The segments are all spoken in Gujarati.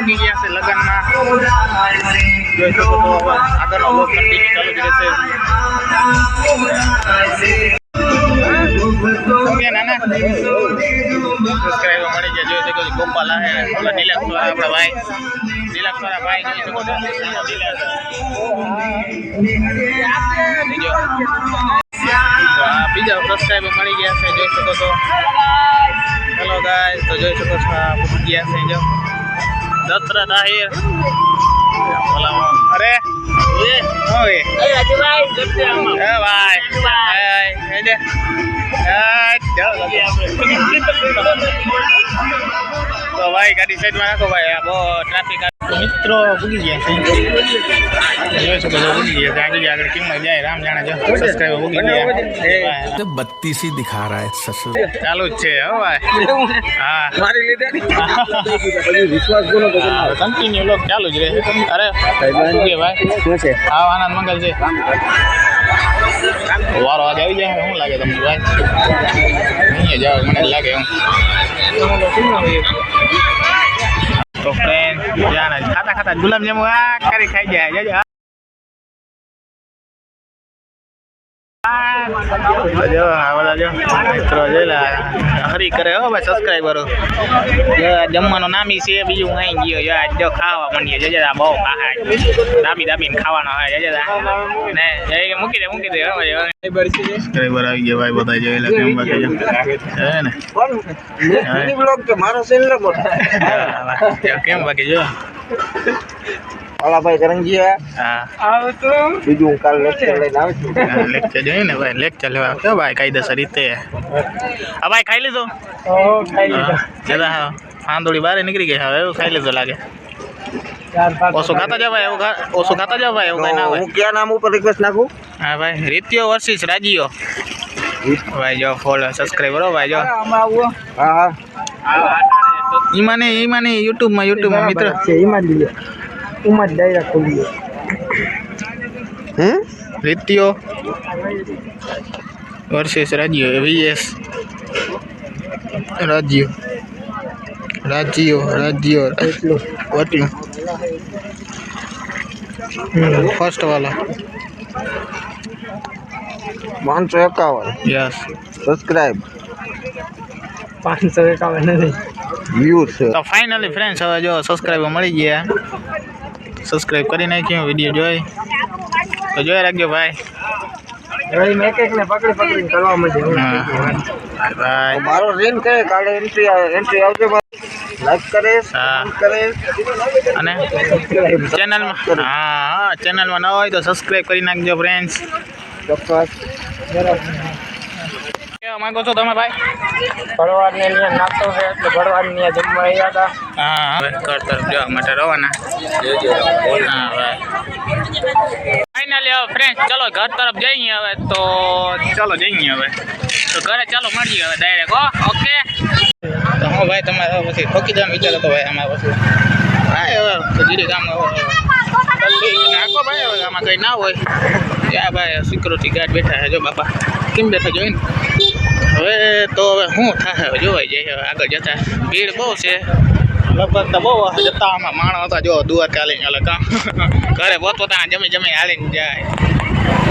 પૂગી ગયા છે લગ્નમાં. જોઈ શકો તો આગળનો લોક કન્ટિન્યુ ચાલુ જ રહેશે. નાના સબસ્ક્રાઈબર મળી ગયા. જોઈ શકો ગોપાલ આવે નીલાક્ષરા આપણા ભાઈ નીલાક્ષરા ભાઈ જોઈ શકો છો. બીજા સબસ્ક્રાઈબર મળી ગયા છે જોઈ શકો છો. હેલો ગાઈસ તો જોઈ શકો છો આ પૂરી ગયા છે. જો દશરથ આહિર અરે ઓય રાજુભાઈ એ ભાઈ તો ભાઈ ગાડી સાઈડમાં રાખો ભાઈ. આ બહુ ટ્રાફિક. મિત્રો ભૂગી ગયા છે જોઈ શકો છો. ભૂગી ગયા છે આગળ કેમ જાય રામ જાણે. જો સબસ્ક્રાઈબર ભૂગી ગયા. 32 ही दिखा रहा है ससुर. ચાલુ જ છે હો ભાઈ. હા મારી લીધે વિશ્વાસ કોનો કન્ટિન્યુ લોક ચાલુ જ રહે. અરે ભાઈ શું છે હા આનંદ મંગલ છે. વારો આજે આવી જાય શું લાગે તમને ભાઈ? નહીં જાવ મને લાગે એમ. તો ફ્રેન્ડ ખાતા ખાતા ગુલાબ જામુ આ કરી ખાઈ જાય. જો આ બધા જો મિત્રો જોઈ હરી કરે હો ભાઈ સબસ્ક્રાઈબરો. જમવાનો નામી છે બીજું અહીં ગયો યાર. જો ખાવા માંડીએ જજે બહુ ખાય દાબી દાબીને ખાવાનો હોય જજે ને મૂકી દે સબસ્ક્રાઈબર આવી ગયા ભાઈ બધા જોઈ લે કેમ બાકી હે ને મારો ચેનલ કેમ બાકી જો ઓલા ભાઈ કરંગીયા હા તો બીજું કાલ લેક્ચર લઈને આવે છું. લેક્ચર જોઈએ ને ભાઈ લેક્ચર લેવા કે ભાઈ કાયદેસર રીતે. હા ભાઈ ખાઈ લીધો ખાઈ લીધો જરા આંદોળી બહાર નીકળી ગઈ હવે એવું ખાઈ લીધો લાગે. ઓછું ખાતા જવાય એવું ઓછું ખાતા જવાય એવું કઈ ના હોય. હું ક્યાં નામ ઉપર રિક્વેસ્ટ નાખું? હા ભાઈ રીતિયો વર્સિસ રાજીયો ભાઈ જો ફોલો સબસ્ક્રાઈબર હો ભાઈ જો. હા ઈમાને યુટ્યુબમાં મિત્ર છે ઈમાન લીધો ઉમર ડાયરા ખોલી રીતિયો વર્સિસ રાજીયો વીએસ રાજીયો એટલું વટ્યું ફર્સ્ટ વાલા 551 યસ સબસ્ક્રાઇબ 551 નથી વ્યૂ છે. તો ફાઇનલી ફ્રેન્ડ્સ હવે જો સબસ્ક્રાઈબર મળી ગયા. સબસ્ક્રાઈબ કરી નાખ્યો વિડીયો જોઈ તો જોઈ રાખજો ભાઈ. ભાઈ મેં એક ને પકડીને કરવા માંડ્યો. ભાઈ મારો રેન કહે કાલે એન્ટ્રી આવશે લાઈક કરે હા કરે અને ચેનલમાં હા ચેનલમાં ન હોય તો સબસ્ક્રાઈબ કરી નાખજો ફ્રેન્ડ્સ. ચોક્કસ કેવા માંગો છો તમે ભાઈ? ભરવાડને અહીંયા નાસ્તો છે એટલે ભરવાડને અહીંયા જમવા આવ્યા હતા. હા ઘર તરફ જવા માટે રવાના. હા ભાઈ ફાઇનલી હવે ફ્રેન્ડ્સ ચલો ઘર તરફ જઈએ હવે. તો ચાલો જઈએ હવે તો ઘરે ચાલો મળીએ હવે ડાયરેક્ટ ઓકે. તો હું ભાઈ તમારે પછી ઠોકી જવાનું વિચાર હતો ભાઈ આમાં પછી હા હવે ધીરે કામ નાખો ભાઈ. હવે આમાં કંઈ ના હોય ત્યાં ભાઈ સિક્યુરિટી ગાર્ડ બેઠા છે જો બાપા કેમ બેઠા જોઈને. હવે તો હવે શું થાય જોવાઈ જાય હવે આગળ જતા ભીડ બહુ છે લગભગ તો બહુ જતા આમાં માણસ હતા જો દુઆ ચાલીને અલગ કામ ઘરે પોતપોતાના જમી હાલીને જાય.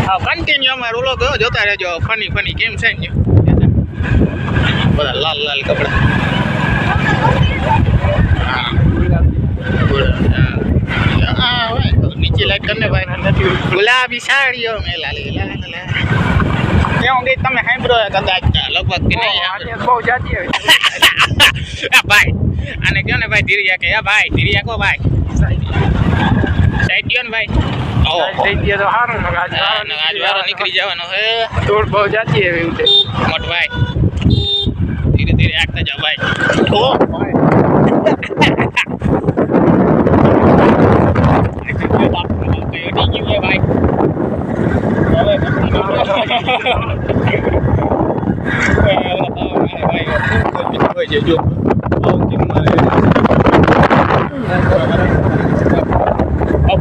હા કન્ટિન્યુ અમારે ઓલો ગયો જોતા રહેજો ફની કેમ છે ને બધા લાલ કપડા. હા નીચે લાઈટ કરીને ભાઈ ગુલાબી સાડીઓ મેં લાલી કેવું ગઈ તમે સાંભળો કદાચ લગભગ કે નહીં બહુ જાતી ભાઈ આને કહો ને ભાઈ ધીરિયા કે ભાઈ ધીરિયા કહો ભાઈ સાઈડ દો ને ભાઈ થઈ ગયા તો સારું આજ વારો નીકળી જવાનો હે. થોડ બહુ જાતી એવું છે મોટ ભાઈ ધીરે ધીરે આગતા જાઓ ભાઈ.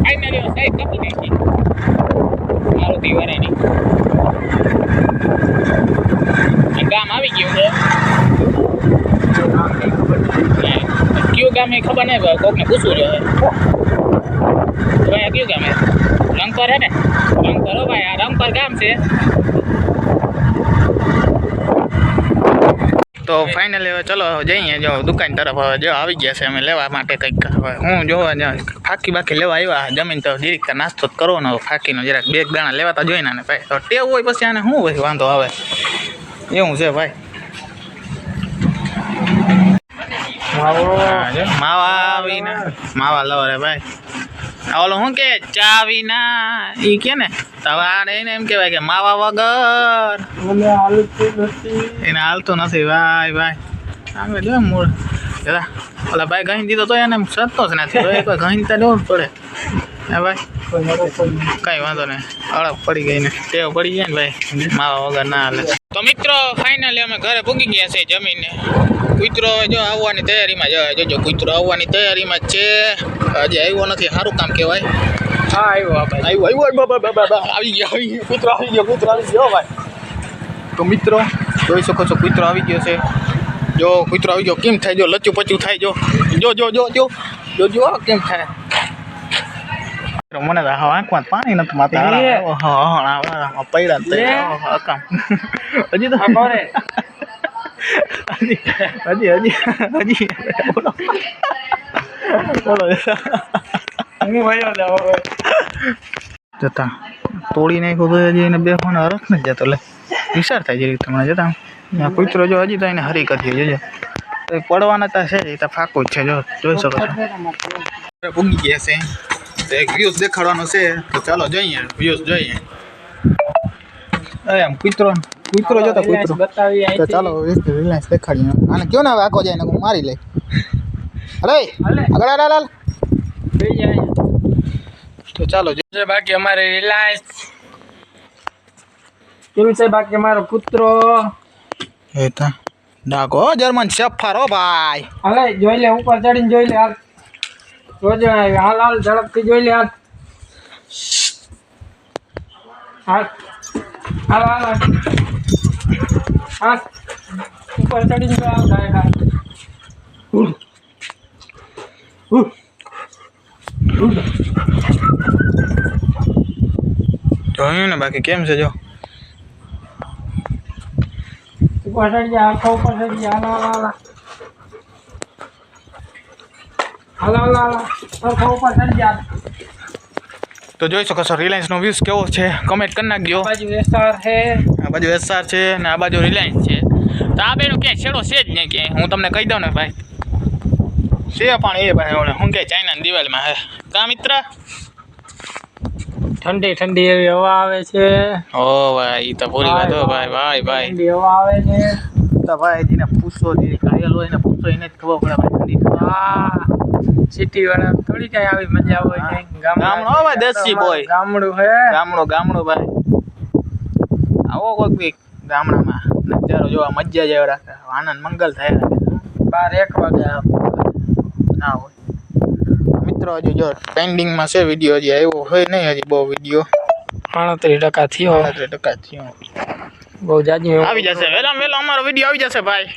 ફાઇનલી સાઈડ કાપી નાખી મારુતિ વાળાની. ગામ આવી ગયું છે ગામની ખબર નહીં ભાઈ, કોકને પૂછવું જોઈએ. ભાઈ આ કયું ગામ હે? રંગપર હે ને? રંગપર હો ભાઈ, આ રંગપર ગામ છે. તો ફાઇનલી હવે ચલો જઈએ જો દુકાન તરફ. હવે જો આવી ગયા છે અમે લેવા માટે કંઈક. હવે હું જોવા ફાકી બાકી લેવા આવ્યા જમીન તો ડીરીક નાસ્તો જ કરવાનો. ફાકીનો જરાક બે દાણા લેવાતા જોઈને ને ભાઈ. તો ટેવ હોય પછી આને શું હોય વાંધો આવે એવું છે ભાઈ. માવા આવીને માવા લો રે ભાઈ. ઓલો શું કે ચા વિના એ કે ને તમારે એને એમ કહેવાય કે માવા વગર એને હાલતું નથી ભાઈ. ભાઈ આગળ જો મૂળ જરા ઓલા ભાઈ ઘણી દીધો તો એને સતો જ નથી. કોઈ ઘણી તો દોડ પડે હા ભાઈ. કઈ વાંધો નહીં, અળગ પડી ગઈ ને ટેવ પડી જાય ને ભાઈ, માવા વગર ના હાલે. તો મિત્રો ફાઇનલી અમે ઘરે પૂગી ગયા છે જમીને. કૂતરો જો આવવાની તૈયારીમાં જોજો, કૂતરો આવવાની તૈયારીમાં છે. હજી આવ્યો નથી, સારું કામ કહેવાય. હા આવ્યો આવી ગયો કૂતરો આવી ગયો ભાઈ. તો મિત્રો જોઈ શકો છો કૂતરો આવી ગયો છે. જો કૂતરો આવી ગયો કેમ થાય, જો લચ્ચું પચ્ચું થાય. જો કેમ થાય. મને આંખમાં પાણી નથી માતા પડ્યા કામ હજી તો હજી જતા તોડી નાખ્યું તો હજી એને બે ફોન હરખ નથી જતો. એટલે વિચાર થાય જે તમને જતા કૂતરો જો હજી તો એને હરી કરી જોજો. પડવાના તા છે એ તો ફાકું જ છે. જો જોઈ શકો છો પૂગી ગયા છે. એક વ્યૂઝ દેખાડવાનો છે તો ચાલો જઈએ વ્યૂઝ જોઈએ. એમ કૂતરો જોતા કૂતરો તો ચાલો રિલાયન્સ દેખાડીએ. આને કયો ને હવે આખો જાય ને હું મારી લઈ. અરે આગળ હાલ તો ચાલો જોઈએ. બાકી અમારે રિલાયન્સ કેમ છે? બાકી અમારો કૂતરો એ તો ડાકો જર્મન શેફર હો ભાઈ. હાલે જોઈ લે, ઉપર ચડીને જોઈ લે. હાલ રોજ હાલ ઝડપથી જોઈ લે. હાલ ઉપર ચડીને જો. જોયું ને બાકી કેમ છે જો ઉપર ચડી જાય. આખો ઉપર ચડી જાય. હાલ આખો ઉપર ચડી જાય. તો જોઈ શકો છો રિલાયન્સનો વ્યૂઝ કેવો છે કમેન્ટ કરી નાખજો. આ બાજુ એસઆર છે, આ બાજુ એસઆર છે ને આ બાજુ રિલાયન્સ છે. તો આ બેનો ક્યાંય છેડો છે જ નહીં ક્યાંય. હું તમને કહી દઉં ને ભાઈ છે પણ એ ભાઈ ઓલે શું કે ચાઇનાની દિવાલમાં હે કા મિત્ર. ઠંડી એવી હવા આવે છે. ઓ ભાઈ તો પૂરી વાત હો ભાઈ. ઠંડી હવા આવે છે તો ભાઈ જેને પૂછો જે ઘાયલ હોય એને પૂછો એને જ ખબર પડે ભાઈ. ઠંડી હા સિટી વાળા થોડી કઈ આવી મજા હોય. કઈ ગામડો ભાઈ દેશી બોય ગામડું હે. ગામડું ભાઈ. આવો કોઈક બી ગામડામાં નજારો જોવા મજા જ રાખે. આનંદ મંગલ થાય 12-1 વાગે ના હોય. મિત્રો હજી જો પેન્ડિંગમાં છે વિડીયો, હજી આવ્યો હોય નહીં હજી બહુ વિડીયો. 38% થયો. 38% થયો. બહુ જાજી આવી જશે વેલા અમારો વિડીયો આવી જશે ભાઈ.